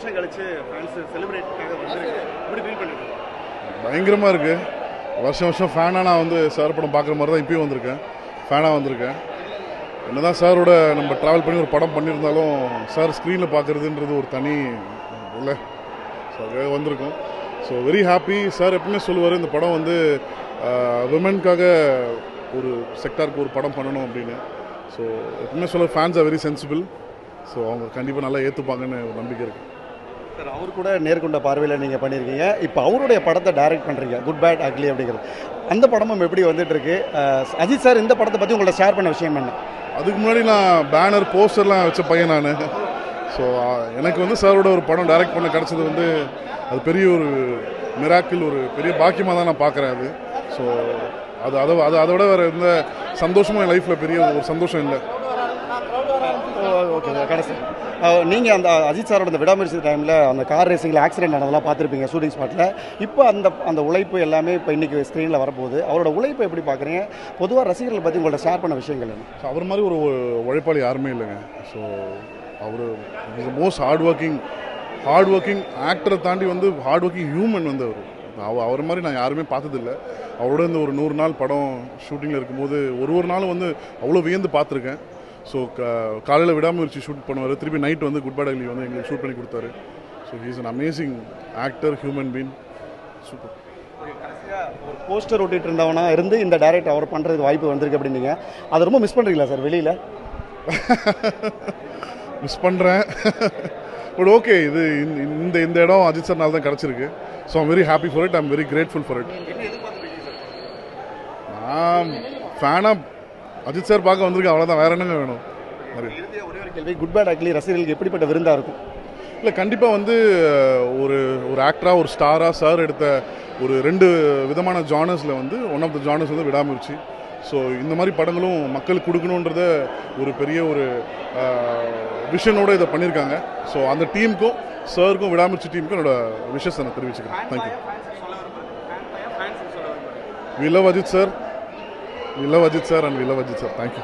வருஷம் கழிச்சு ஃபேன்ஸ் செலிப்ரேட்டுக்காக வந்துருக்கு. எப்படி ஃபீல் பண்ணிட்டு? பயங்கரமாக இருக்குது. வருஷம் வருஷம் ஃபேனாக நான் வந்து சார் படம் பார்க்குற மாதிரி தான் இப்பயும் வந்திருக்கேன். ஃபேனாக வந்திருக்கேன். என்னதான் சாரோட நம்ம ட்ராவல் பண்ணி ஒரு படம் பண்ணியிருந்தாலும் சார் ஸ்க்ரீனில் பார்க்குறதுன்றது ஒரு தனி இல்லை. ஸோ அதுக்காக வந்திருக்கோம். So very happy. சார் எப்பவுமே சொல்லுவார் இந்த படம் வந்து விமென்காக ஒரு செக்டாருக்கு ஒரு படம் பண்ணணும் அப்படின்னு. ஸோ எப்பவுமே சொல்ல fans are very sensible. So அவங்க கண்டிப்பாக நல்லா ஏற்றுப்பாங்கன்னு ஒரு நம்பிக்கை இருக்குது. சார் அவர் கூட நேர்கொண்ட பார்வையில் நீங்கள் பண்ணியிருக்கீங்க. இப்போ அவருடைய படத்தை டைரக்ட் பண்ணுறீங்க, குட் பேட் அக்லி அப்படிங்கிறது. அந்த படமும் எப்படி வந்துட்டுருக்கு? அஜித் சார் இந்த படத்தை பற்றி உங்கள்ட்ட ஷேர் பண்ண விஷயம் என்ன? அதுக்கு முன்னாடி நான் பேனர் போஸ்டர்லாம் வச்ச பையன் நான். ஸோ எனக்கு வந்து சாரோட ஒரு படம் டைரக்ட் பண்ண கிடச்சது வந்து அது பெரிய ஒரு மிராக்கிள், ஒரு பெரிய பாக்கியமாக தான் நான் பார்க்குறேன். அது ஸோ அதை விட வேறு எந்த சந்தோஷமும் என் லைஃப்பில் பெரிய ஒரு சந்தோஷம் இல்லை. ஓகே சார், கடைசி நீங்கள் அந்த அஜித் சாரோட அந்த விடாமுயற்சி டைமில் அந்த கார் ரேசிங்கில் ஆக்சிடென்ட் ஆனதெல்லாம் பார்த்துருப்பீங்க ஷூட்டிங் ஸ்பாட்டில். இப்போ அந்த உழைப்பு எல்லாமே இப்போ இன்றைக்கி ஸ்க்ரீனில் வரப்போகுது. அவரோட உழைப்பை எப்படி பார்க்குறீங்க? பொதுவாக ரசிகர்களை பற்றி உங்கள்ட்ட ஷேர் பண்ண விஷயங்கள் என்ன? ஸோ அவர் மாதிரி ஒரு உழைப்பாளி யாருமே இல்லைங்க. ஸோ அவர் இஸ் மோஸ்ட் ஹார்ட் ஒர்க்கிங் ஆக்டரை தாண்டி வந்து ஹார்ட் ஒர்க்கிங் ஹியூமன் வந்து அவர் மாதிரி நான் யாருமே பார்த்ததில்லை. அவரோட இந்த ஒரு 100 நாள் படம் ஷூட்டிங்கில் இருக்கும்போது ஒரு நாளும் வந்து அவ்வளோ வியந்து பார்த்துருக்கேன். ஸோ காலையில் விடாமுயற்சி ஷூட் பண்ணுவார், திருப்பி நைட் வந்து குட் பேட் அக்லி வந்து எங்களுக்கு ஷூட் பண்ணி கொடுத்தாரு. So he is an amazing actor, human been. Super. ஒரு போஸ்டர் ஓட்டிகிட்டு இருந்தவனா இருந்து இந்த டைரக்ட் அவர் பண்ணுறதுக்கு வாய்ப்பு வந்திருக்கு அப்படின்னீங்க. அதை ரொம்ப மிஸ் பண்ணுறீங்களா சார் வெளியில்? மிஸ் பண்ணுறேன். பட் ஓகே, இது இந்த இடம் அஜித் சார்னால தான் கிடச்சிருக்கு. So I'm very happy for it. I'm very grateful for it. நான் ஃபேனாக அஜித் சார் பார்க்க வந்திருக்கேன், அவ்வளோதான். வேறு என்னங்க வேணும்? ஒரே ஒரு கேள்வி, குட் பேட் அக்லி ரசிகர்களுக்கு எப்படிப்பட்ட விருந்தாக இருக்கும்? இல்லை, கண்டிப்பாக வந்து ஒரு ஆக்டராக ஒரு ஸ்டாராக சார் எடுத்த ஒரு 2 விதமான ஜானர்ஸில் வந்து ஒன் ஆஃப் த ஜானர்ஸ் வந்து விடாமுயற்சி. ஸோ இந்த மாதிரி படங்களும் மக்களுக்கு கொடுக்கணுன்றத ஒரு பெரிய ஒரு விஷனோடு இதை பண்ணியிருக்காங்க. ஸோ அந்த டீமுக்கும் சாருக்கும் விடாமுயற்சி டீமுக்கும் என்னோட விஷஸ் நான் தெரிவிச்சுக்கிறேன். Thank you. We love Ajit sir. We love Ajit sir and we love Ajit sir. Thank you.